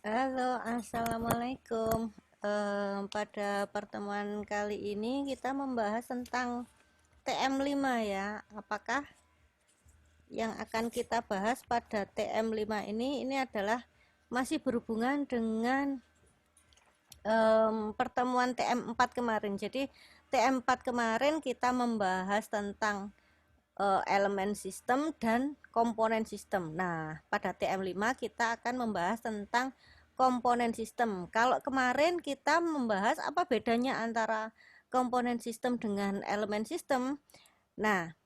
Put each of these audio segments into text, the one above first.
Halo, assalamualaikum. Pada pertemuan kali ini kita membahas tentang TM5 ya. Apakah yang akan kita bahas pada TM5 ini adalah masih berhubungan dengan pertemuan TM4 kemarin. Jadi TM4 kemarin kita membahas tentang elemen sistem dan komponen sistem. Nah, pada TM5 kita akan membahas tentang komponen sistem. Kalau kemarin kita membahas apa bedanya antara komponen sistem dengan elemen sistem. Nah,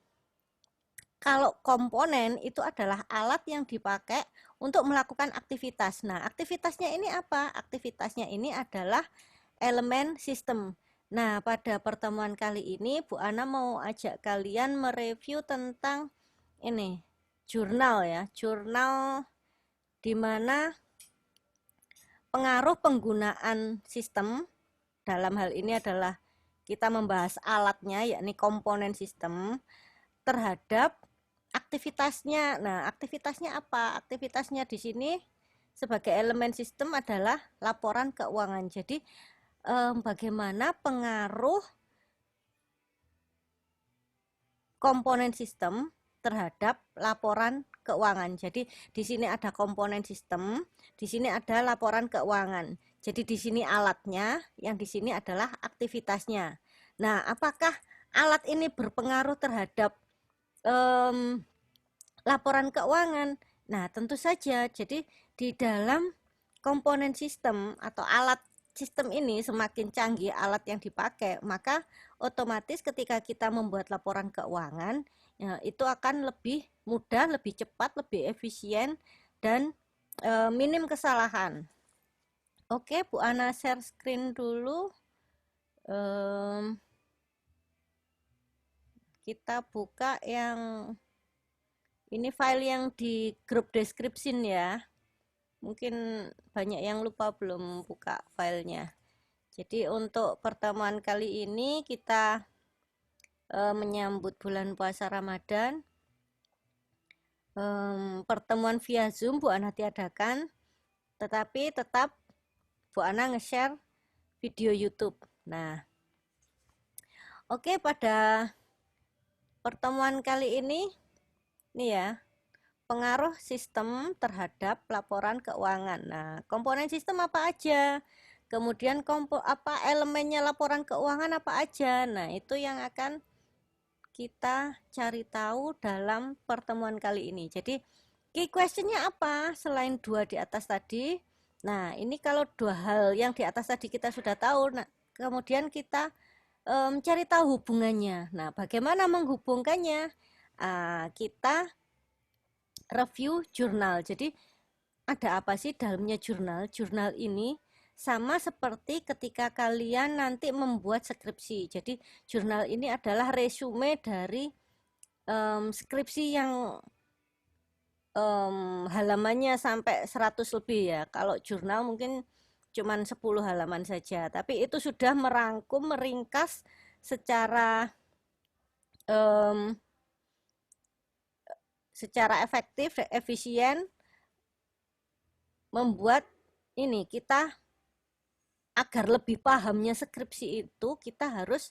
kalau komponen itu adalah alat yang dipakai untuk melakukan aktivitas. Nah, aktivitasnya ini apa? Aktivitasnya ini adalah elemen sistem. Nah, pada pertemuan kali ini Bu Ana mau ajak kalian mereview tentang ini jurnal ya, jurnal di mana pengaruh penggunaan sistem dalam hal ini adalah kita membahas alatnya yakni komponen sistem terhadap aktivitasnya. Nah, aktivitasnya apa? Aktivitasnya di sini sebagai elemen sistem adalah laporan keuangan. Jadi bagaimana pengaruh komponen sistem terhadap laporan keuangan. Jadi di sini ada komponen sistem, di sini ada laporan keuangan. Jadi di sini alatnya, yang di sini adalah aktivitasnya. Nah, apakah alat ini berpengaruh terhadap laporan keuangan? Nah, tentu saja. Jadi di dalam komponen sistem atau alat sistem ini semakin canggih alat yang dipakai, maka otomatis ketika kita membuat laporan keuangan ya, itu akan lebih mudah, lebih cepat, lebih efisien dan minim kesalahan. Oke, Bu Ana share screen dulu. Kita buka yang ini file yang di grup description ya. Mungkin banyak yang lupa belum buka filenya. Jadi untuk pertemuan kali ini kita menyambut bulan puasa Ramadan. Pertemuan via Zoom Bu Ana tiadakan, tetapi tetap Bu Ana nge-share video YouTube. Nah, oke, pada pertemuan kali ini nih ya, pengaruh sistem terhadap laporan keuangan. Nah, komponen sistem apa aja? Kemudian elemennya laporan keuangan apa aja? Nah, itu yang akan kita cari tahu dalam pertemuan kali ini. Jadi, key questionnya apa selain dua di atas tadi? Nah, ini kalau dua hal yang di atas tadi kita sudah tahu, nah, kemudian kita cari tahu hubungannya. Nah, bagaimana menghubungkannya? Kita review jurnal. Jadi ada apa sih dalamnya jurnal? Jurnal ini sama seperti ketika kalian nanti membuat skripsi. Jadi jurnal ini adalah resume dari skripsi yang halamannya sampai 100 lebih ya. Kalau jurnal mungkin cuman 10 halaman saja. Tapi itu sudah merangkum, meringkas secara efektif, efisien, membuat ini kita agar lebih pahamnya skripsi itu kita harus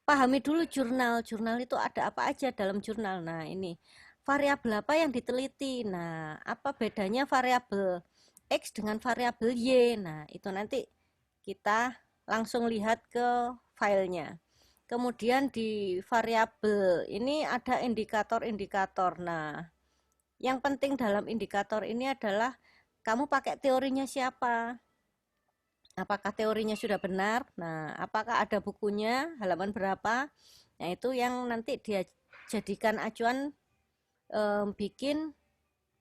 pahami dulu jurnal. Jurnal itu ada apa aja dalam jurnal. Nah, ini variabel apa yang diteliti. Nah, apa bedanya variabel X dengan variabel Y. Nah, itu nanti kita langsung lihat ke filenya. Kemudian di variabel ini ada indikator-indikator. Nah, yang penting dalam indikator ini adalah kamu pakai teorinya siapa? Apakah teorinya sudah benar? Nah, apakah ada bukunya, halaman berapa? Nah, itu yang nanti dia jadikan acuan bikin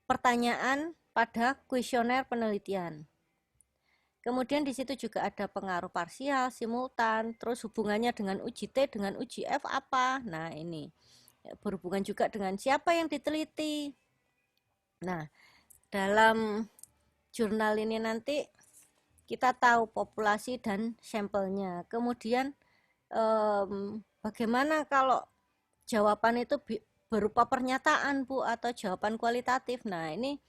pertanyaan pada kuesioner penelitian. Kemudian di situ juga ada pengaruh parsial, simultan, terus hubungannya dengan uji T dengan uji F apa? Nah, ini berhubungan juga dengan siapa yang diteliti. Nah, dalam jurnal ini nanti kita tahu populasi dan sampelnya. Kemudian bagaimana kalau jawaban itu berupa pernyataan Bu atau jawaban kualitatif. Nah, ini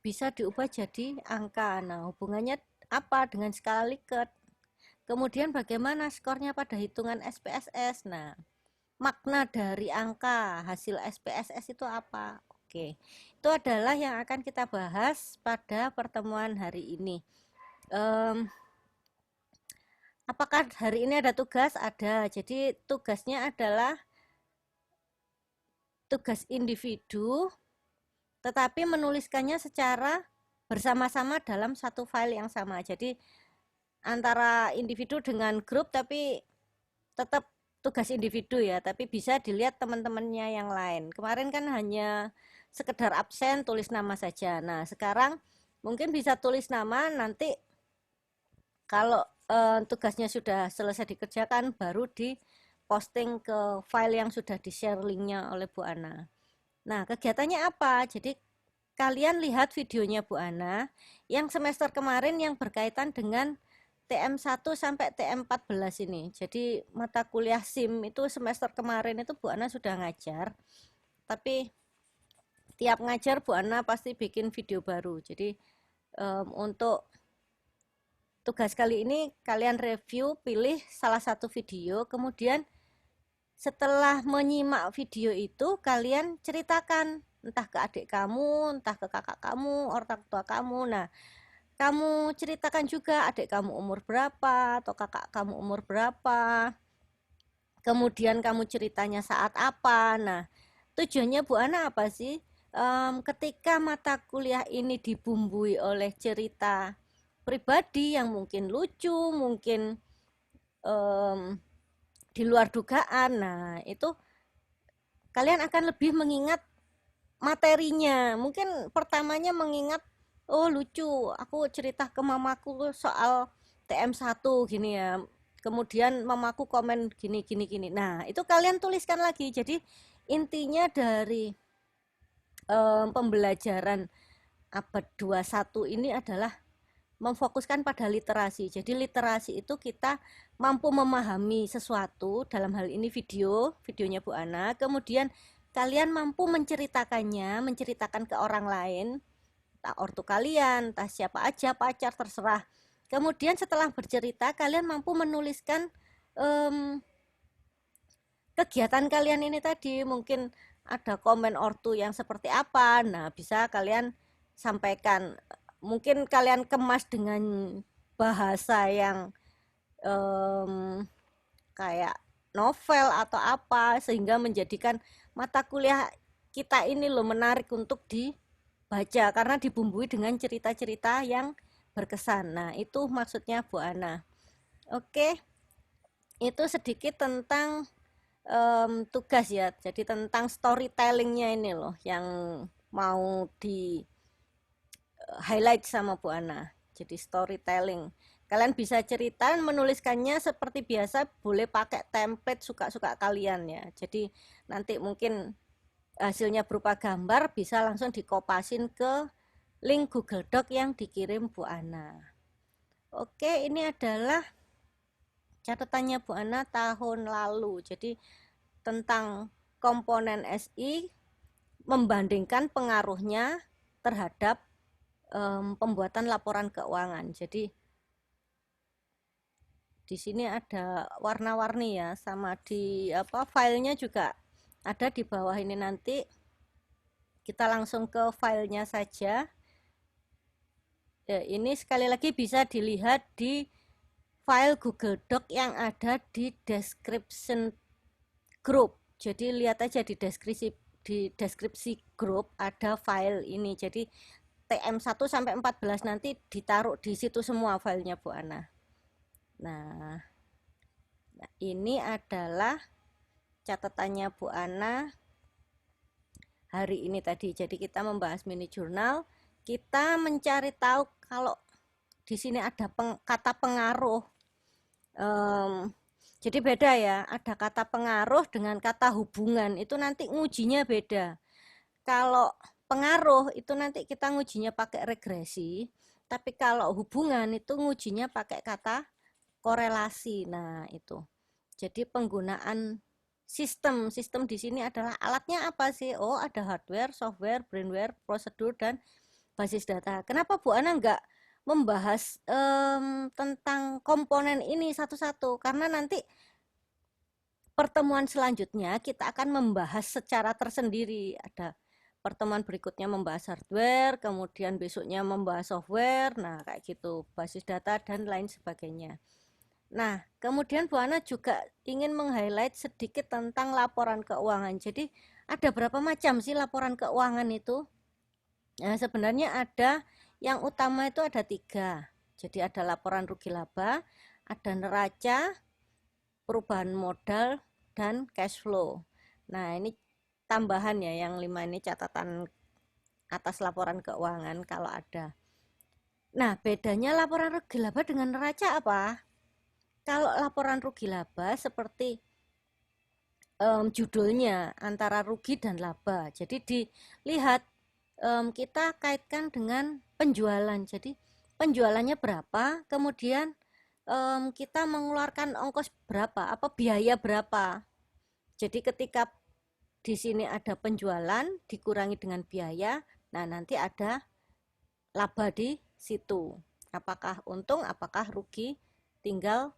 bisa diubah jadi angka. Nah, hubungannya apa dengan skala Likert? Kemudian bagaimana skornya pada hitungan SPSS? Nah, makna dari angka hasil SPSS itu apa? Oke, itu adalah yang akan kita bahas pada pertemuan hari ini. Apakah hari ini ada tugas? Ada. Jadi tugasnya adalah tugas individu, tetapi menuliskannya secara bersama-sama dalam satu file yang sama. Jadi antara individu dengan grup, tapi tetap tugas individu ya, tapi bisa dilihat teman-temannya yang lain. Kemarin kan hanya sekedar absen, tulis nama saja. Nah, sekarang mungkin bisa tulis nama, nanti kalau tugasnya sudah selesai dikerjakan, baru di posting ke file yang sudah di-share linknya oleh Bu Ana. Nah, kegiatannya apa? Jadi kalian lihat videonya Bu Ana yang semester kemarin yang berkaitan dengan TM1 sampai TM14 ini. Jadi mata kuliah SIM itu semester kemarin itu Bu Ana sudah ngajar. Tapi tiap ngajar Bu Ana pasti bikin video baru. Jadi untuk tugas kali ini kalian review, pilih salah satu video, kemudian setelah menyimak video itu kalian ceritakan entah ke adik kamu, entah ke kakak kamu, orang tua kamu. Nah, kamu ceritakan juga adik kamu umur berapa atau kakak kamu umur berapa. Kemudian kamu ceritanya saat apa. Nah, tujuannya Bu Ana apa sih? Ketika mata kuliah ini dibumbui oleh cerita pribadi yang mungkin lucu, mungkin di luar dugaan. Nah, itu kalian akan lebih mengingat materinya. Mungkin pertamanya mengingat, oh lucu, aku cerita ke mamaku soal TM1 gini ya. Kemudian mamaku komen gini gini gini. Nah, itu kalian tuliskan lagi. Jadi intinya dari pembelajaran abad 21 ini adalah memfokuskan pada literasi. Jadi literasi itu kita mampu memahami sesuatu, dalam hal ini videonya Bu Ana, kemudian kalian mampu menceritakannya, menceritakan ke orang lain, entah ortu kalian, entah siapa aja, pacar, terserah. Kemudian setelah bercerita, kalian mampu menuliskan kegiatan kalian ini tadi, mungkin ada komen ortu yang seperti apa. Nah, bisa kalian sampaikan, mungkin kalian kemas dengan bahasa yang kayak novel atau apa, sehingga menjadikan mata kuliah kita ini loh menarik untuk dibaca karena dibumbui dengan cerita-cerita yang berkesan. Nah, itu maksudnya Bu Ana. Oke, itu sedikit tentang tugas ya. Jadi tentang storytellingnya ini loh yang mau di highlight sama Bu Ana. Jadi storytelling. Kalian bisa cerita, menuliskannya seperti biasa, boleh pakai template suka-suka kalian ya. Jadi nanti mungkin hasilnya berupa gambar, bisa langsung dikopasin ke link Google Doc yang dikirim Bu Ana. Oke, ini adalah catatannya Bu Ana tahun lalu. Jadi tentang komponen SI, membandingkan pengaruhnya terhadap pembuatan laporan keuangan. Jadi di sini ada warna-warni ya, sama di filenya juga ada di bawah ini. Nanti kita langsung ke filenya saja. Ya, ini sekali lagi bisa dilihat di file Google Doc yang ada di description group. Jadi lihat aja di deskripsi grup ada file ini. Jadi TM1 sampai 14 nanti ditaruh di situ semua filenya Bu Ana. Nah, ini adalah catatannya Bu Ana hari ini tadi. Jadi kita membahas mini jurnal, kita mencari tahu kalau di sini ada kata pengaruh. Jadi beda ya, ada kata pengaruh dengan kata hubungan, itu nanti ngujinya beda. Kalau pengaruh itu nanti kita ngujinya pakai regresi, tapi kalau hubungan itu ngujinya pakai kata korelasi. Nah, itu. Jadi penggunaan sistem di sini adalah alatnya apa sih? Oh, ada hardware, software, brainware, prosedur, dan basis data. Kenapa Bu Ana nggak membahas tentang komponen ini satu-satu? Karena nanti pertemuan selanjutnya kita akan membahas secara tersendiri. Ada pertemuan berikutnya membahas hardware, kemudian besoknya membahas software, nah kayak gitu, basis data dan lain sebagainya. Nah, kemudian Bu Ana juga ingin meng-highlight sedikit tentang laporan keuangan. Jadi, ada berapa macam sih laporan keuangan itu? Nah, sebenarnya ada, yang utama itu ada 3. Jadi, ada laporan rugi laba, ada neraca, perubahan modal, dan cash flow. Nah, ini tambahan ya, yang 5 ini catatan atas laporan keuangan kalau ada. Nah, bedanya laporan rugi laba dengan neraca apa? Kalau laporan rugi laba seperti judulnya antara rugi dan laba. Jadi dilihat kita kaitkan dengan penjualan. Jadi penjualannya berapa, kemudian kita mengeluarkan ongkos berapa, apa biaya berapa. Jadi ketika di sini ada penjualan dikurangi dengan biaya, nah nanti ada laba di situ. Apakah untung, apakah rugi, tinggal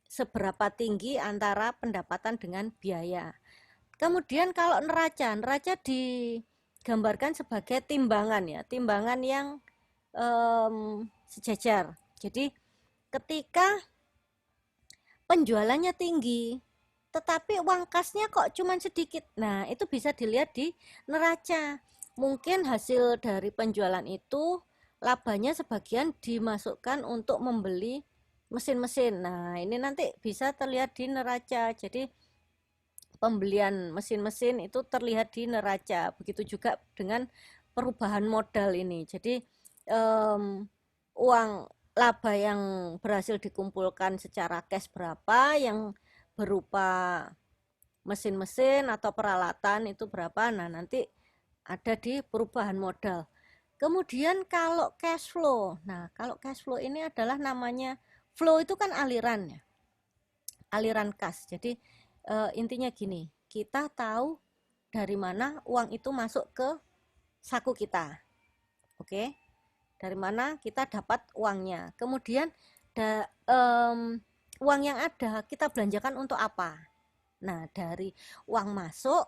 seberapa tinggi antara pendapatan dengan biaya. Kemudian kalau neraca digambarkan sebagai timbangan ya, timbangan yang sejajar. Jadi ketika penjualannya tinggi, tetapi uang kasnya kok cuma sedikit, nah itu bisa dilihat di neraca. Mungkin hasil dari penjualan itu labanya sebagian dimasukkan untuk membeli mesin-mesin. Nah, ini nanti bisa terlihat di neraca. Jadi pembelian mesin-mesin itu terlihat di neraca. Begitu juga dengan perubahan modal ini. Jadi uang laba yang berhasil dikumpulkan secara cash berapa, yang berupa mesin-mesin atau peralatan itu berapa. Nah, nanti ada di perubahan modal. Kemudian kalau cash flow. Nah, kalau cash flow ini adalah namanya flow itu kan aliran ya. Aliran kas. Jadi intinya gini, kita tahu dari mana uang itu masuk ke saku kita. Oke. Dari mana kita dapat uangnya. Kemudian uang yang ada kita belanjakan untuk apa? Nah, dari uang masuk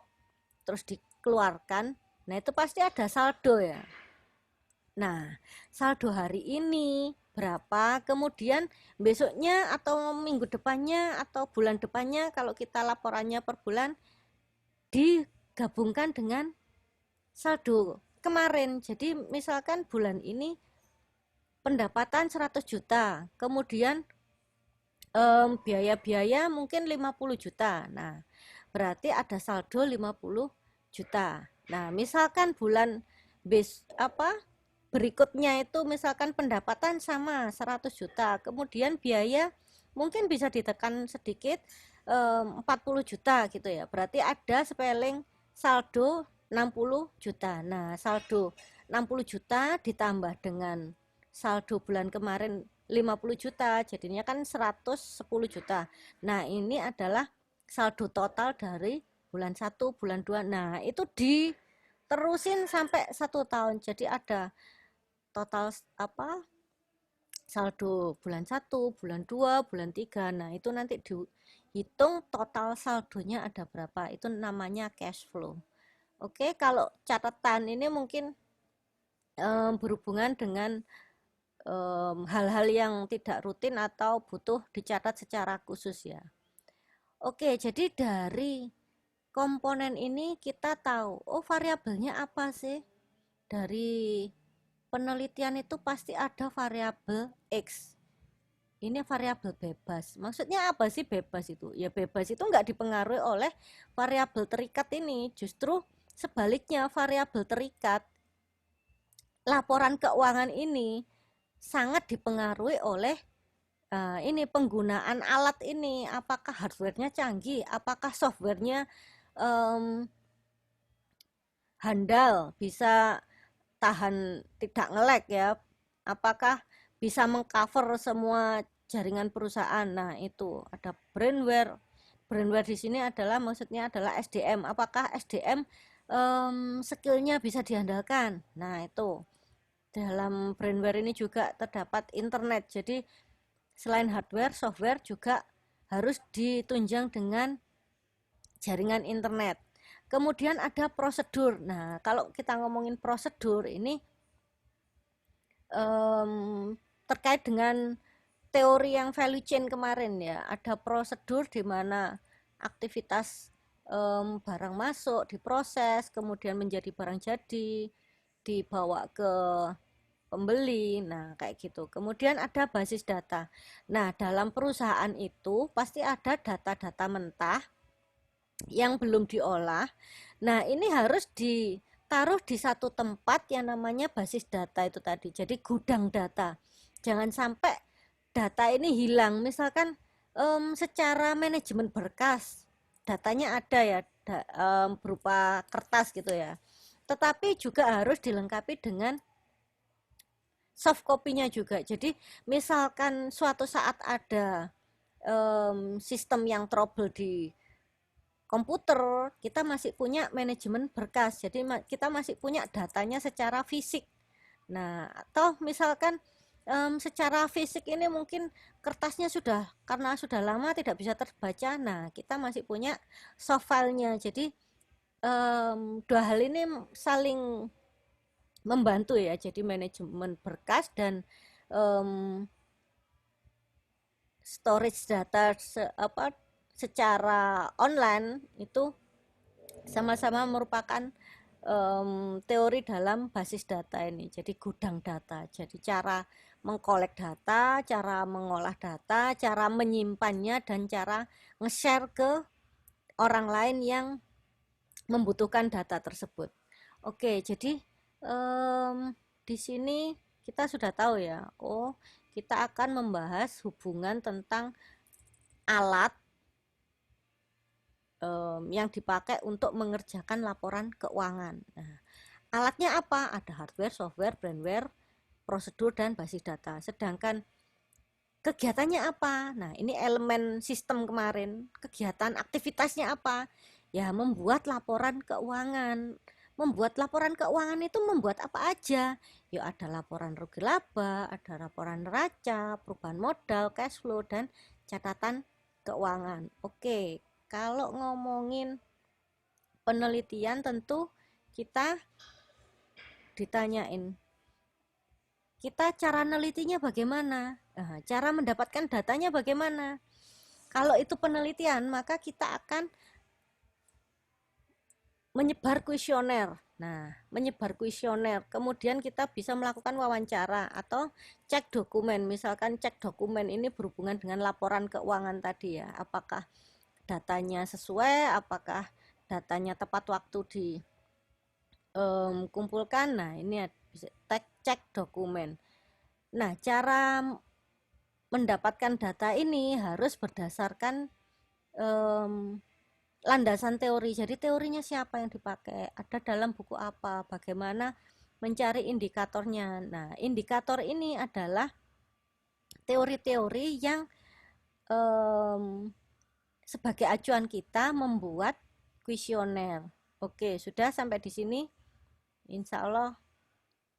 terus dikeluarkan, nah itu pasti ada saldo ya. Nah, saldo hari ini berapa, kemudian besoknya atau minggu depannya atau bulan depannya kalau kita laporannya per bulan digabungkan dengan saldo kemarin. Jadi misalkan bulan ini pendapatan 100 juta, kemudian biaya-biaya mungkin 50 juta. Nah, berarti ada saldo 50 juta. Nah, misalkan bulan berikutnya itu misalkan pendapatan sama 100 juta, kemudian biaya mungkin bisa ditekan sedikit 40 juta gitu ya. Berarti ada spelling saldo 60 juta. Nah, saldo 60 juta ditambah dengan saldo bulan kemarin 50 juta, jadinya kan 110 juta. Nah, ini adalah saldo total dari bulan 1, bulan 2. Nah, itu diterusin sampai 1 tahun. Jadi ada total saldo bulan 1, bulan 2, bulan 3. Nah, itu nanti dihitung total saldonya ada berapa. Itu namanya cash flow. Oke, kalau catatan ini mungkin berhubungan dengan hal-hal yang tidak rutin atau butuh dicatat secara khusus ya. Oke, jadi dari komponen ini kita tahu, oh variabelnya apa sih? Dari penelitian itu pasti ada variabel X. Ini variabel bebas. Maksudnya apa sih bebas itu? Ya bebas itu nggak dipengaruhi oleh variabel terikat ini. Justru sebaliknya variabel terikat laporan keuangan ini sangat dipengaruhi oleh ini penggunaan alat ini, apakah hardware-nya canggih, apakah software-nya handal, bisa tahan tidak nge-lag ya, apakah bisa mengcover semua jaringan perusahaan. Nah, itu ada brandware. Brandware di sini adalah maksudnya adalah SDM. Apakah SDM skillnya bisa diandalkan. Nah, itu dalam brandware ini juga terdapat internet. Jadi selain hardware, software juga harus ditunjang dengan jaringan internet. Kemudian ada prosedur. Nah, kalau kita ngomongin prosedur ini terkait dengan teori yang value chain kemarin ya, ada prosedur di mana aktivitas barang masuk diproses, kemudian menjadi barang jadi, dibawa ke pembeli. Nah, kayak gitu. Kemudian ada basis data. Nah, dalam perusahaan itu pasti ada data-data mentah yang belum diolah. Nah, ini harus ditaruh di satu tempat yang namanya basis data itu tadi. Jadi gudang data. Jangan sampai data ini hilang. Misalkan secara manajemen berkas, datanya ada ya, berupa kertas gitu ya. Tetapi juga harus dilengkapi dengan soft copy-nya juga. Jadi misalkan suatu saat ada sistem yang trouble di komputer, kita masih punya manajemen berkas. Jadi kita masih punya datanya secara fisik. Nah, atau misalkan secara fisik ini mungkin kertasnya sudah karena sudah lama tidak bisa terbaca. Nah, kita masih punya soft file-nya. Jadi dua hal ini saling membantu ya. Jadi manajemen berkas dan storage data secara online itu sama-sama merupakan teori dalam basis data ini. Jadi gudang data. Jadi cara mengkolek data, cara mengolah data, cara menyimpannya, dan cara nge-share ke orang lain yang membutuhkan data tersebut. Oke, jadi di sini kita sudah tahu ya. Oh, kita akan membahas hubungan tentang alat yang dipakai untuk mengerjakan laporan keuangan. Nah, alatnya apa? Ada hardware, software, brandware, prosedur, dan basis data. Sedangkan kegiatannya apa? Nah, ini elemen sistem kemarin. Kegiatan aktivitasnya apa? Ya, membuat laporan keuangan. Membuat laporan keuangan itu membuat apa aja? Ya, ada laporan rugi laba, ada laporan neraca, perubahan modal, cash flow, dan catatan keuangan. Oke, kalau ngomongin penelitian tentu kita ditanyain, kita cara nelitinya bagaimana? Nah, cara mendapatkan datanya bagaimana? Kalau itu penelitian, maka kita akan menyebar kuesioner. Nah, menyebar kuesioner, kemudian kita bisa melakukan wawancara atau cek dokumen. Misalkan cek dokumen ini berhubungan dengan laporan keuangan tadi ya. Apakah datanya sesuai, apakah datanya tepat waktu dikumpulkan. Nah, ini bisa cek dokumen. Nah, cara mendapatkan data ini harus berdasarkan landasan teori. Jadi teorinya siapa yang dipakai, ada dalam buku apa, bagaimana mencari indikatornya. Nah, indikator ini adalah teori-teori yang sebagai acuan kita membuat kuesioner. Oke, sudah sampai di sini. Insya Allah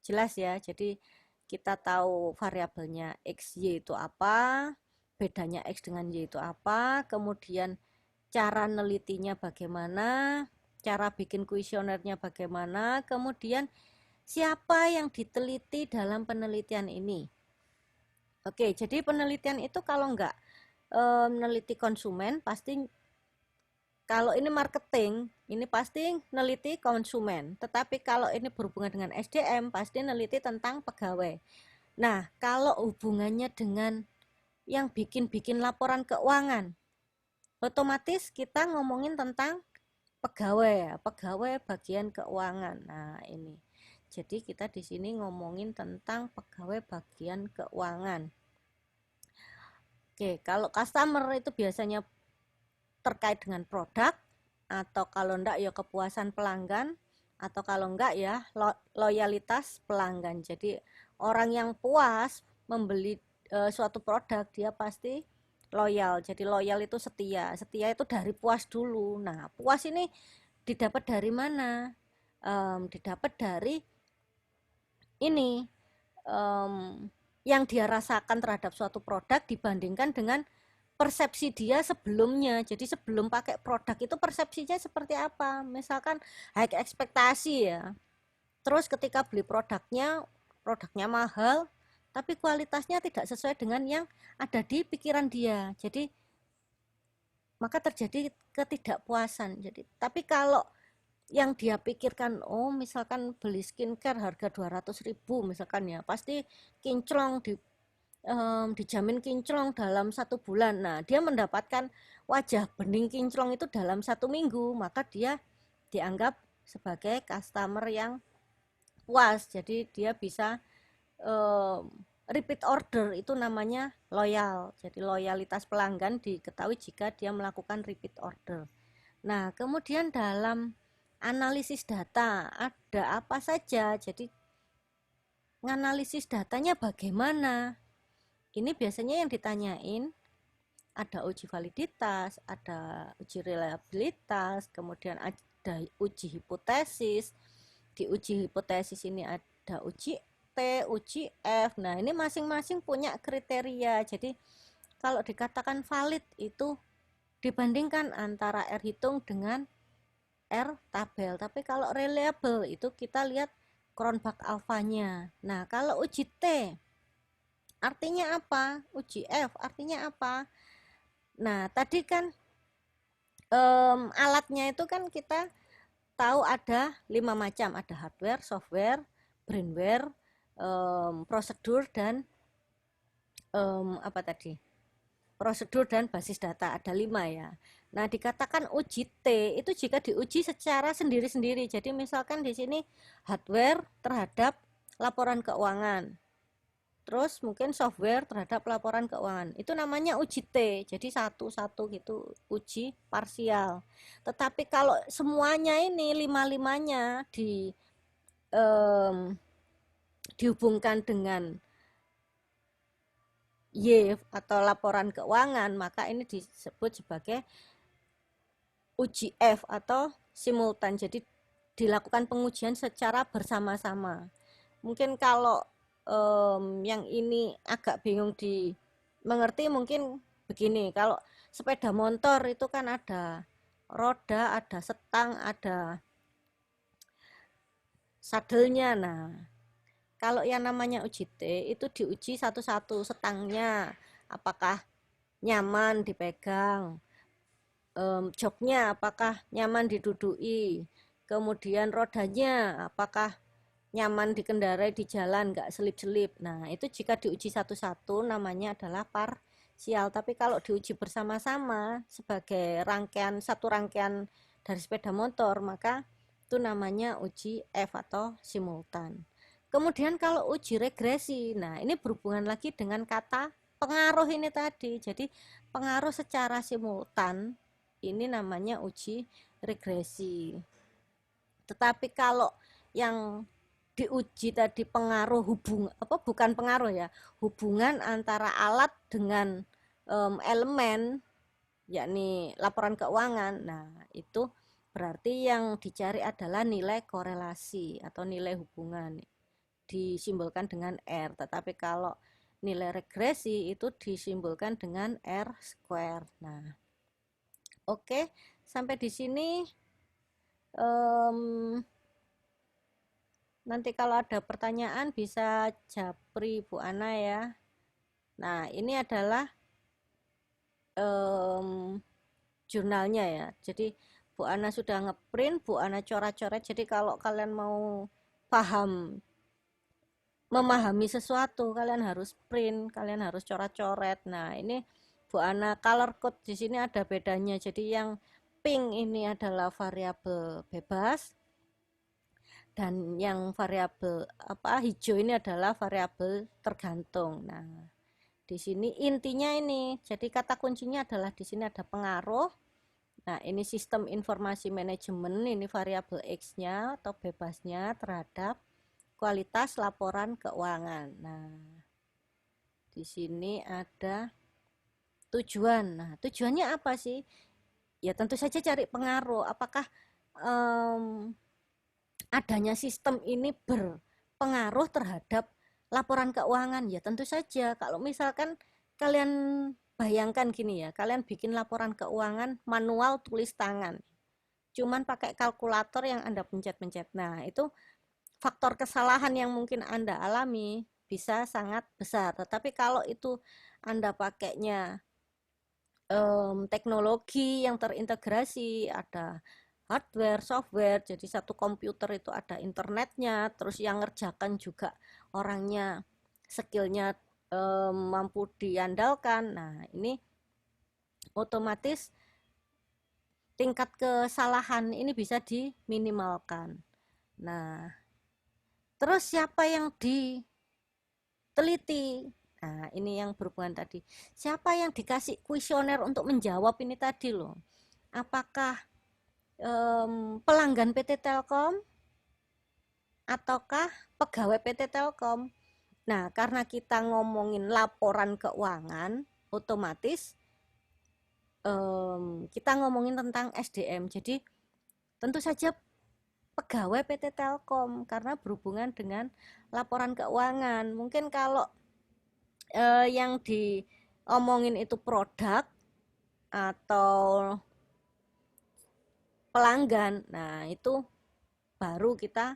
jelas ya. Jadi kita tahu variabelnya X, Y itu apa, bedanya X dengan Y itu apa, kemudian cara nelitinya bagaimana, cara bikin kuesionernya bagaimana, kemudian siapa yang diteliti dalam penelitian ini. Oke, jadi penelitian itu kalau enggak meneliti konsumen, pasti kalau ini marketing, ini pasti neliti konsumen. Tetapi kalau ini berhubungan dengan SDM, pasti neliti tentang pegawai. Nah, kalau hubungannya dengan yang bikin-bikin laporan keuangan, otomatis kita ngomongin tentang pegawai ya, pegawai bagian keuangan. Nah, ini. Jadi kita di sini ngomongin tentang pegawai bagian keuangan. Oke, kalau customer itu biasanya terkait dengan produk, atau kalau enggak ya kepuasan pelanggan, atau kalau enggak ya loyalitas pelanggan. Jadi orang yang puas membeli suatu produk, dia pasti loyal. Jadi loyal itu setia. Setia itu dari puas dulu. Nah, puas ini didapat dari mana? didapat dari ini yang dia rasakan terhadap suatu produk dibandingkan dengan persepsi dia sebelumnya. Jadi sebelum pakai produk itu persepsinya seperti apa? Misalkan high ekspektasi ya. Terus ketika beli produknya mahal, tapi kualitasnya tidak sesuai dengan yang ada di pikiran dia. Jadi maka terjadi ketidakpuasan. Jadi, tapi kalau yang dia pikirkan, oh misalkan beli skincare harga 200.000 misalkan ya, pasti kinclong dijamin kinclong dalam 1 bulan. Nah, dia mendapatkan wajah bening kinclong itu dalam 1 minggu, maka dia dianggap sebagai customer yang puas. Jadi dia bisa repeat order, itu namanya loyal. Jadi loyalitas pelanggan diketahui jika dia melakukan repeat order. Nah, kemudian dalam analisis data ada apa saja? Jadi menganalisis datanya bagaimana? Ini biasanya yang ditanyain ada uji validitas, ada uji reliabilitas, kemudian ada uji hipotesis. Di uji hipotesis ini ada uji T, uji F. Nah, ini masing-masing punya kriteria. Jadi kalau dikatakan valid itu dibandingkan antara R hitung dengan R tabel. Tapi kalau reliable itu kita lihat Cronbach alfanya. Nah, kalau uji T artinya apa? Uji F artinya apa? Nah, tadi kan alatnya itu kan kita tahu ada 5 macam, ada hardware, software, brainware, prosedur dan apa tadi? Prosedur dan basis data, ada 5 ya. Nah, dikatakan uji T itu jika diuji secara sendiri-sendiri. Jadi misalkan di sini hardware terhadap laporan keuangan. Terus mungkin software terhadap laporan keuangan. Itu namanya uji T. Jadi satu-satu gitu, uji parsial. Tetapi kalau semuanya ini lima-limanya dihubungkan dengan Y atau laporan keuangan, maka ini disebut sebagai uji F atau simultan. Jadi dilakukan pengujian secara bersama-sama. Mungkin kalau yang ini agak bingung dimengerti, mungkin begini. Kalau sepeda motor itu kan ada roda, ada setang, ada sadelnya. Nah, kalau yang namanya uji T itu diuji satu-satu, setangnya apakah nyaman dipegang, joknya apakah nyaman diduduki, kemudian rodanya apakah nyaman dikendarai di jalan, nggak selip-selip. Nah, itu jika diuji satu-satu namanya adalah parsial. Tapi kalau diuji bersama-sama sebagai satu rangkaian dari sepeda motor, maka itu namanya uji F atau simultan. Kemudian kalau uji regresi, nah ini berhubungan lagi dengan kata pengaruh ini tadi. Jadi pengaruh secara simultan ini namanya uji regresi. Tetapi kalau yang diuji tadi pengaruh bukan pengaruh ya, hubungan antara alat dengan elemen, yakni laporan keuangan. Nah, itu berarti yang dicari adalah nilai korelasi atau nilai hubungan, disimbolkan dengan R. Tetapi kalau nilai regresi itu disimbolkan dengan R square. Nah, oke, sampai di sini. Nanti kalau ada pertanyaan bisa japri Bu Ana ya. Nah, ini adalah jurnalnya ya. Jadi Bu Ana sudah ngeprint, Bu Ana coret-coret. Jadi kalau kalian mau memahami sesuatu, kalian harus print, kalian harus coret-coret. Nah, ini Bu Ana color code di sini ada bedanya. Jadi yang pink ini adalah variabel bebas, dan yang variabel hijau ini adalah variabel tergantung. Nah, di sini intinya ini, jadi kata kuncinya adalah di sini ada pengaruh. Nah, ini sistem informasi manajemen, ini variabel X-nya atau bebasnya terhadap kualitas laporan keuangan. Nah, di sini ada tujuan. Nah, tujuannya apa sih? Ya tentu saja cari pengaruh. Apakah adanya sistem ini berpengaruh terhadap laporan keuangan? Ya tentu saja. Kalau misalkan kalian bayangkan gini ya, kalian bikin laporan keuangan manual tulis tangan, cuman pakai kalkulator yang Anda pencet-pencet. Nah, itu faktor kesalahan yang mungkin Anda alami bisa sangat besar. Tetapi kalau itu Anda pakainya teknologi yang terintegrasi, ada hardware, software, jadi satu komputer itu ada internetnya, terus yang ngerjakan juga orangnya skillnya mampu diandalkan. Nah, ini otomatis tingkat kesalahan ini bisa diminimalkan. Nah, terus siapa yang diteliti? Nah, ini yang berhubungan tadi. Siapa yang dikasih kuesioner untuk menjawab ini tadi loh? Apakah pelanggan PT Telkom ataukah pegawai PT Telkom? Nah, karena kita ngomongin laporan keuangan, otomatis kita ngomongin tentang SDM. Jadi tentu saja pegawai PT Telkom karena berhubungan dengan laporan keuangan. Mungkin kalau yang diomongin itu produk atau pelanggan, nah itu baru kita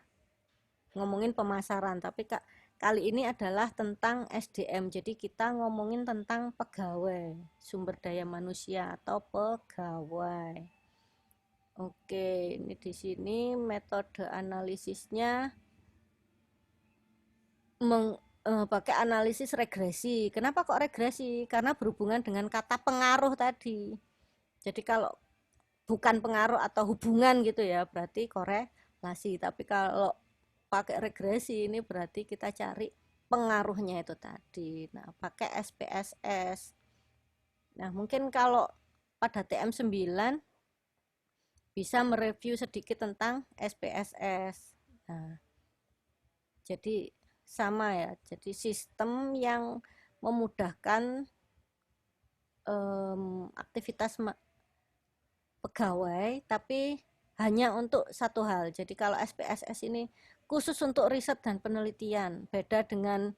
ngomongin pemasaran. Tapi kali ini adalah tentang SDM. Jadi kita ngomongin tentang pegawai, sumber daya manusia atau pegawai. Oke, ini di sini metode analisisnya pakai analisis regresi. Kenapa kok regresi? Karena berhubungan dengan kata pengaruh tadi. Jadi kalau bukan pengaruh atau hubungan gitu ya, berarti korelasi. Tapi kalau pakai regresi ini berarti kita cari pengaruhnya itu tadi. Nah, pakai SPSS. Nah, mungkin kalau pada TM9 bisa mereview sedikit tentang SPSS. Nah, jadi sama ya. Jadi sistem yang memudahkan aktivitas pegawai, tapi hanya untuk satu hal. Jadi kalau SPSS ini khusus untuk riset dan penelitian, beda dengan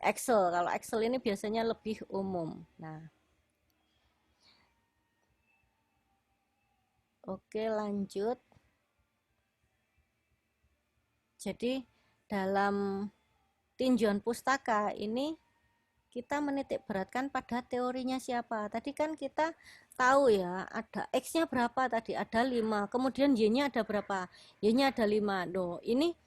Excel. Kalau Excel ini biasanya lebih umum. Nah, oke lanjut. Jadi dalam tinjauan pustaka ini kita menitik beratkan pada teorinya siapa. Tadi kan kita tahu ya, ada X-nya berapa tadi, ada 5. Kemudian Y-nya ada berapa? Y-nya ada 5. Loh, ini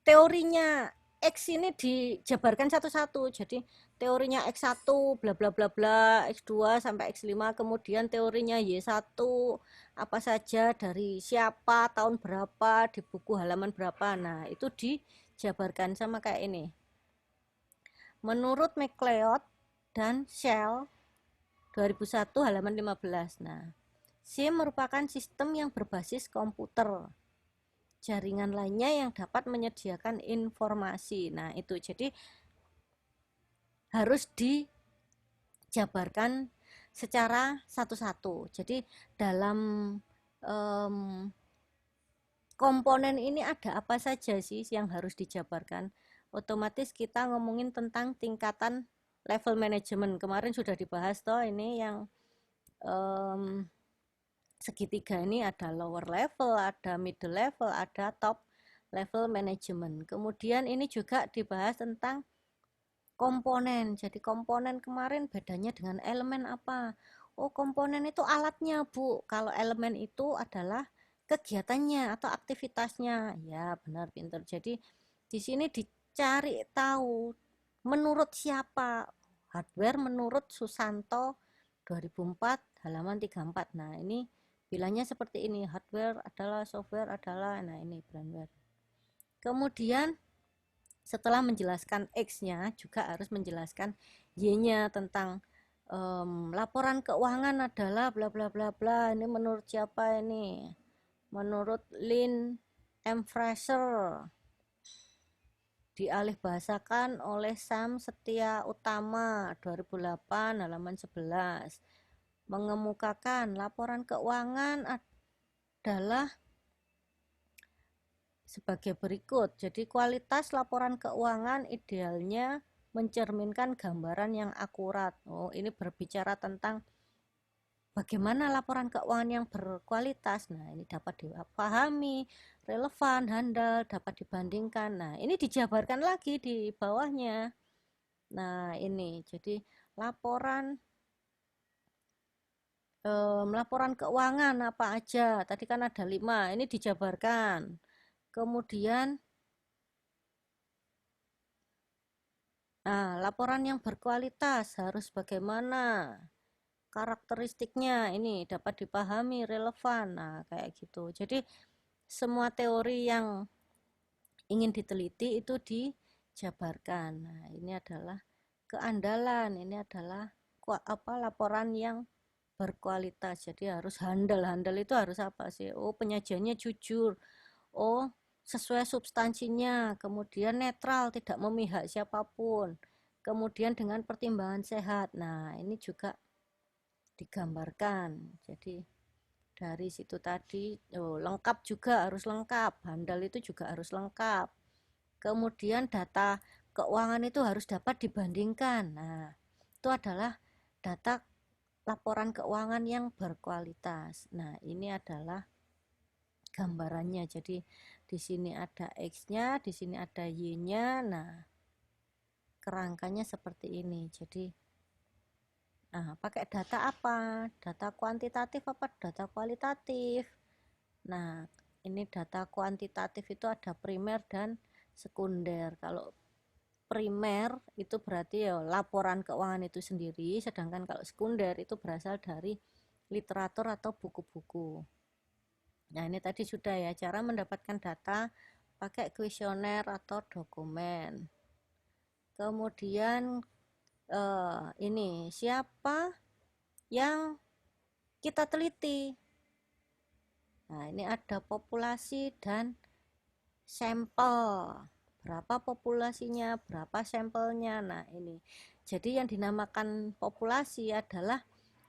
teorinya X ini dijabarkan satu-satu. Jadi teorinya X1 bla bla bla bla, X2 sampai X5, kemudian teorinya Y1 apa saja, dari siapa, tahun berapa, di buku halaman berapa. Nah, itu dijabarkan sama kayak ini. Menurut MacLeod dan Shell 2001 halaman 15. Nah, SIM merupakan sistem yang berbasis komputer. Jaringan lainnya yang dapat menyediakan informasi. Nah, itu jadi harus dijabarkan secara satu-satu. Jadi dalam komponen ini ada apa saja sih yang harus dijabarkan? Otomatis kita ngomongin tentang tingkatan level manajemen. Kemarin sudah dibahas toh, ini yang segitiga ini ada lower level, ada middle level, ada top level manajemen. Kemudian ini juga dibahas tentang komponen. Jadi komponen kemarin bedanya dengan elemen apa? Oh, komponen itu alatnya, Bu. Kalau elemen itu adalah kegiatannya atau aktivitasnya. Ya, benar, pinter. Jadi di sini dicari tahu menurut siapa. Hardware menurut Susanto 2004 halaman 34. Nah, ini bilangnya seperti ini. Hardware adalah, software adalah. Nah, ini brandware. Kemudian setelah menjelaskan X-nya juga harus menjelaskan Y-nya tentang laporan keuangan adalah bla bla bla bla. Ini menurut siapa ini? Menurut Lin M. Fraser. Dialih bahasakan oleh Sam Setia Utama 2008 halaman 11. Mengemukakan laporan keuangan adalah sebagai berikut. Jadi kualitas laporan keuangan idealnya mencerminkan gambaran yang akurat. Oh, ini berbicara tentang bagaimana laporan keuangan yang berkualitas. Nah, ini dapat dipahami, relevan, handal, dapat dibandingkan. Nah, ini dijabarkan lagi di bawahnya. Nah, ini jadi laporan laporan keuangan apa aja. Tadi kan ada 5, ini dijabarkan. Kemudian laporan yang berkualitas harus bagaimana? Karakteristiknya ini dapat dipahami, relevan. Nah, kayak gitu. Jadi semua teori yang ingin diteliti itu dijabarkan. Nah, ini adalah keandalan, ini adalah laporan yang berkualitas. Jadi harus handal. Handal itu harus apa sih? Oh, penyajiannya jujur. Oh, sesuai substansinya, kemudian netral, tidak memihak siapapun. Kemudian dengan pertimbangan sehat. Nah, ini juga digambarkan. Jadi dari situ tadi lengkap juga harus lengkap, handal itu juga harus lengkap. Kemudian data keuangan itu harus dapat dibandingkan. Nah, itu adalah data laporan keuangan yang berkualitas. Nah, ini adalah gambarannya. Jadi di sini ada X-nya, di sini ada Y-nya. Nah, kerangkanya seperti ini. Jadi pakai data apa? Data kuantitatif apa data kualitatif? Nah, ini data kuantitatif itu ada primer dan sekunder. Kalau primer itu berarti ya laporan keuangan itu sendiri, sedangkan kalau sekunder itu berasal dari literatur atau buku-buku. Nah, ini tadi sudah ya, cara mendapatkan data pakai kuesioner atau dokumen. Kemudian ini siapa yang kita teliti? Nah, ini ada populasi dan sampel. Berapa populasinya, berapa sampelnya. Nah, ini. Jadi yang dinamakan populasi adalah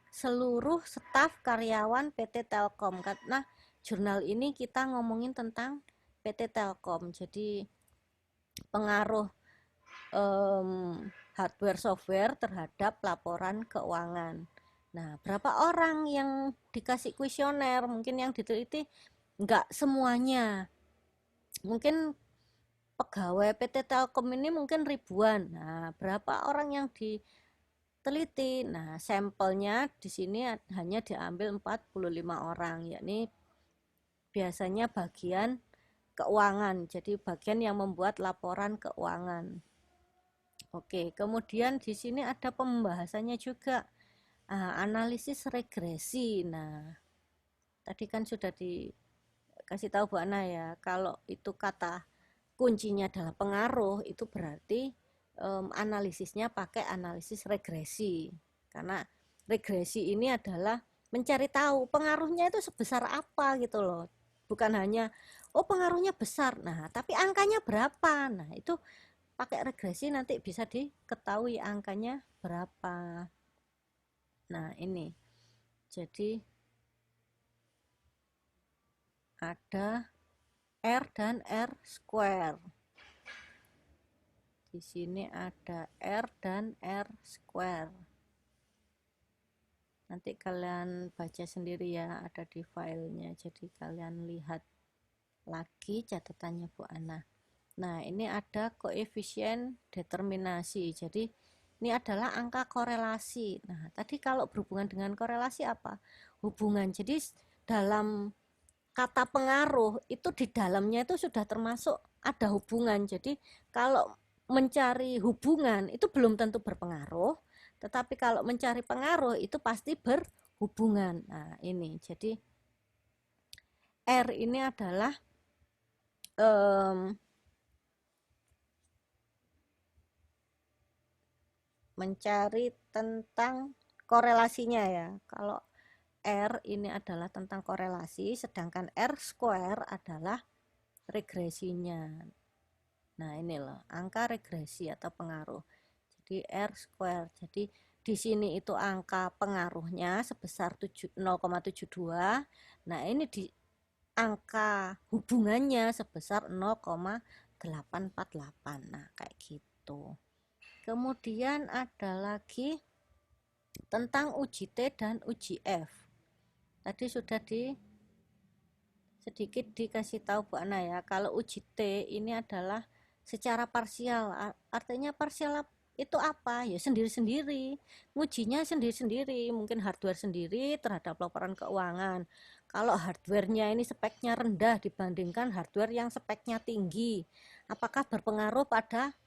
seluruh staf karyawan PT Telkom. Karena jurnal ini kita ngomongin tentang PT Telkom. Jadi pengaruh hardware software terhadap laporan keuangan. Nah, berapa orang yang dikasih kuesioner? Mungkin yang diteliti enggak semuanya. Mungkin pegawai PT Telkom ini mungkin ribuan. Nah, berapa orang yang diteliti? Nah, sampelnya di sini hanya diambil 45 orang, yakni biasanya bagian keuangan. Jadi bagian yang membuat laporan keuangan. Oke, kemudian di sini ada pembahasannya juga. Analisis regresi. Nah, tadi kan sudah dikasih tahu Bu Ana ya, kalau itu kata kuncinya adalah pengaruh, itu berarti analisisnya pakai analisis regresi. Karena regresi ini adalah mencari tahu pengaruhnya itu sebesar apa gitu loh. Bukan hanya pengaruhnya besar. Nah, tapi angkanya berapa? Nah, itu pakai regresi nanti bisa diketahui angkanya berapa. Nah, ini. Jadi ada R dan R square. Di sini ada R dan R square. Nanti kalian baca sendiri ya, ada di filenya. Jadi kalian lihat lagi catatannya Bu Ana. Nah, ini ada koefisien determinasi. Jadi ini adalah angka korelasi. Nah, tadi kalau berhubungan dengan korelasi apa? Hubungan. Jadi dalam kata pengaruh itu di dalamnya itu sudah termasuk ada hubungan. Jadi kalau mencari hubungan itu belum tentu berpengaruh, tetapi kalau mencari pengaruh itu pasti berhubungan. Nah, ini. Jadi R ini adalah mencari tentang korelasinya ya. Kalau R ini adalah tentang korelasi, sedangkan R square adalah regresinya. Nah, ini loh, angka regresi atau pengaruh. Jadi R square. Jadi di sini itu angka pengaruhnya sebesar 0,72. Nah, ini angka hubungannya sebesar 0,848. Nah, kayak gitu. Kemudian ada lagi tentang uji T dan uji F. Tadi sudah sedikit dikasih tahu Bu Ana ya, kalau uji T ini adalah secara parsial. Artinya parsial itu apa? Ya sendiri-sendiri. Ngujinya sendiri-sendiri, mungkin hardware sendiri terhadap laporan keuangan. Kalau hardwarenya ini speknya rendah dibandingkan hardware yang speknya tinggi, apakah berpengaruh pada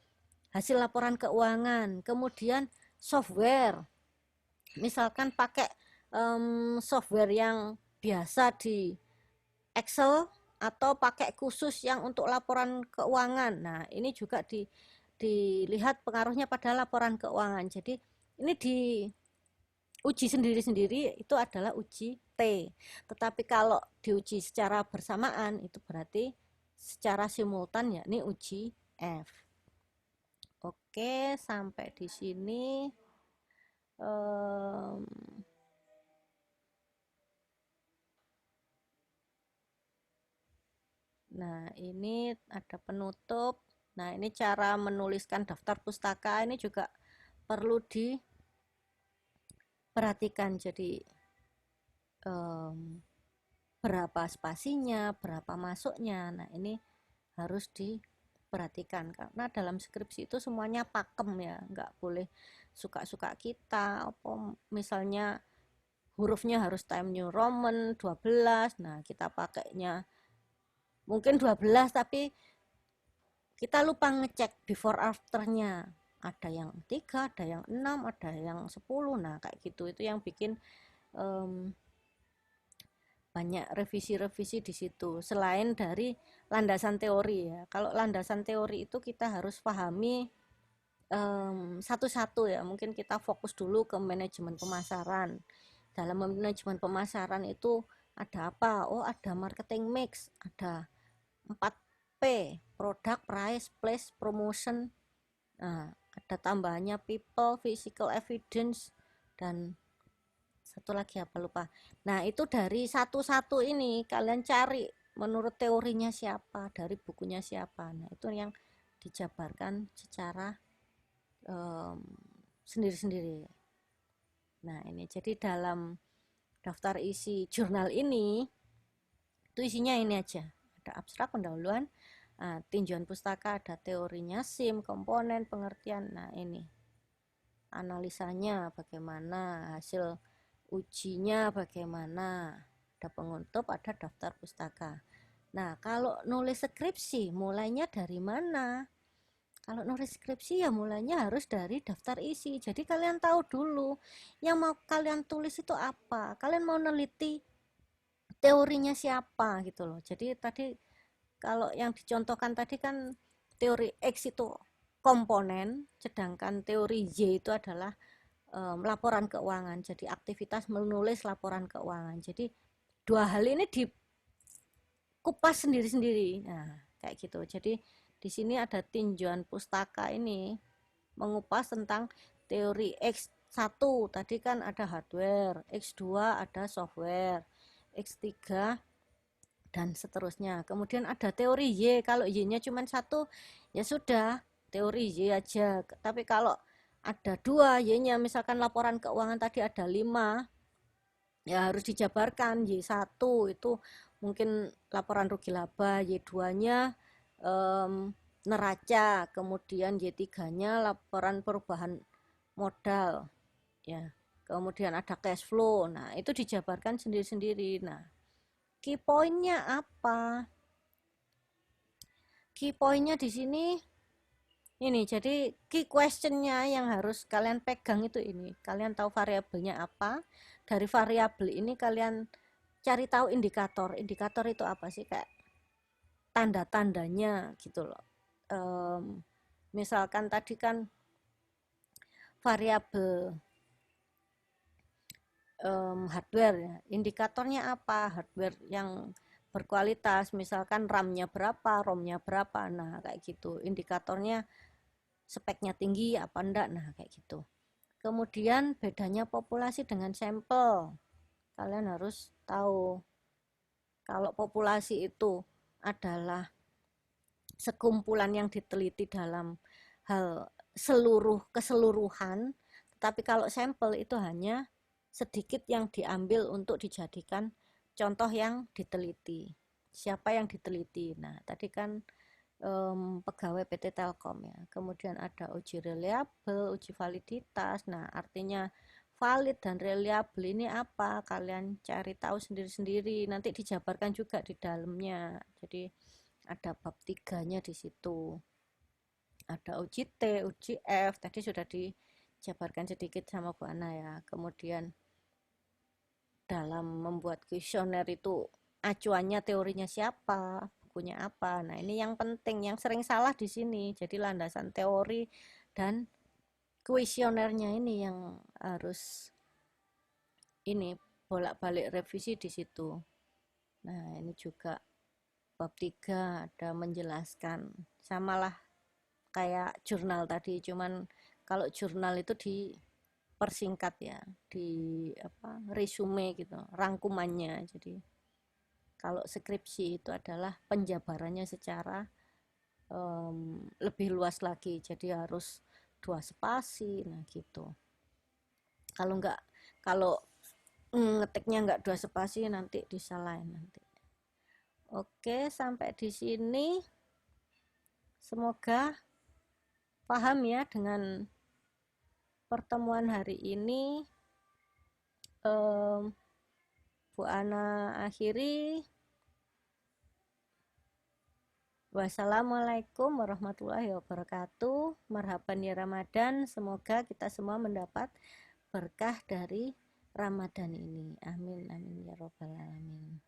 hasil laporan keuangan? Kemudian software, misalkan pakai software yang biasa di Excel atau pakai khusus yang untuk laporan keuangan. Nah, ini juga dilihat pengaruhnya pada laporan keuangan. Jadi, ini diuji sendiri-sendiri itu adalah uji T. Tetapi kalau diuji secara bersamaan itu berarti secara simultan yakni uji F. Oke, sampai di sini. Nah, ini ada penutup. Nah, ini cara menuliskan daftar pustaka ini juga perlu diperhatikan. Jadi, berapa spasinya, berapa masuknya. Nah, ini harus diperhatikan karena dalam skripsi itu semuanya pakem ya, nggak boleh suka-suka kita. Apa misalnya hurufnya harus Times New Roman 12. Nah, kita pakainya mungkin 12 tapi kita lupa ngecek before afternya, ada yang 3, ada yang 6, ada yang 10. Nah kayak gitu, itu yang bikin banyak revisi-revisi di situ selain dari landasan teori ya. Kalau landasan teori itu kita harus pahami satu-satu ya. Mungkin kita fokus dulu ke manajemen pemasaran. Dalam manajemen pemasaran itu ada apa? Oh, ada marketing mix, ada 4P, product, price, place, promotion. Nah, ada tambahannya people, physical evidence, dan satu lagi apa lupa. Nah, itu dari satu-satu ini kalian cari menurut teorinya siapa, dari bukunya siapa. Nah, itu yang dijabarkan secara sendiri-sendiri. Nah, ini jadi dalam daftar isi jurnal ini itu isinya ini aja. Ada abstrak pendahuluan, tinjauan pustaka, ada teorinya, SIM, komponen, pengertian. Nah, ini analisanya bagaimana, hasil ujinya bagaimana, ada penguntup, ada daftar pustaka. Nah, kalau nulis skripsi mulainya dari mana? Kalau nulis skripsi ya mulainya harus dari daftar isi. Jadi kalian tahu dulu yang mau kalian tulis itu apa. Kalian mau neliti teorinya siapa gitu loh. Jadi tadi kalau yang dicontohkan tadi kan teori X itu komponen, sedangkan teori Y itu adalah laporan keuangan. Jadi aktivitas menulis laporan keuangan. Jadi dua hal ini dikupas sendiri-sendiri. Nah, kayak gitu. Jadi di sini ada tinjauan pustaka ini mengupas tentang teori X1. Tadi kan ada hardware, X2 ada software, X3 dan seterusnya. Kemudian ada teori Y. Kalau Y-nya cuma satu, ya sudah teori Y aja. Tapi kalau ada dua Y-nya, misalkan laporan keuangan tadi ada 5, ya harus dijabarkan. Y1 itu mungkin laporan rugi laba, Y2-nya neraca, kemudian Y3-nya laporan perubahan modal, ya. Kemudian ada cash flow. Nah, itu dijabarkan sendiri-sendiri. Nah, key point-nya apa? Key point-nya di sini ini. Jadi key question-nya yang harus kalian pegang itu ini. Kalian tahu variabelnya apa? Dari variabel ini kalian cari tahu indikator. Indikator itu apa sih? Kayak tanda-tandanya gitu loh. Misalkan tadi kan variabel hardware ya. Indikatornya apa? Hardware yang berkualitas, misalkan RAM-nya berapa, ROM-nya berapa. Nah, kayak gitu. Indikatornya speknya tinggi apa enggak. Nah, kayak gitu. Kemudian bedanya populasi dengan sampel. Kalian harus tahu. Kalau populasi itu adalah sekumpulan yang diteliti dalam hal keseluruhan, tetapi kalau sampel itu hanya sedikit yang diambil untuk dijadikan contoh yang diteliti. Siapa yang diteliti? Nah, tadi kan pegawai PT Telkom ya. Kemudian ada uji reliable, uji validitas. Nah, artinya valid dan reliable ini apa? Kalian cari tahu sendiri-sendiri. Nanti dijabarkan juga di dalamnya. Jadi ada bab 3-nya di situ. Ada uji T, uji F. Tadi sudah dijabarkan sedikit sama Bu Ana ya. Kemudian dalam membuat kuesioner itu acuannya teorinya siapa, bukunya apa. Nah, ini yang penting, yang sering salah di sini. Jadi landasan teori dan kuesionernya ini yang harus ini bolak-balik revisi di situ. Nah, ini juga bab 3 ada menjelaskan. Samalah kayak jurnal tadi, cuman kalau jurnal itu dipersingkat ya, di apa, resume gitu, rangkumannya. Jadi kalau skripsi itu adalah penjabarannya secara lebih luas lagi, jadi harus 2 spasi, nah gitu. Kalau enggak, kalau ngetiknya enggak 2 spasi nanti disalahin nanti. Oke, sampai di sini. Semoga paham ya dengan pertemuan hari ini. Bu Ana akhiri. Wassalamualaikum warahmatullahi wabarakatuh. Marhaban ya Ramadan. Semoga kita semua mendapat berkah dari Ramadan ini. Amin amin ya robbal alamin.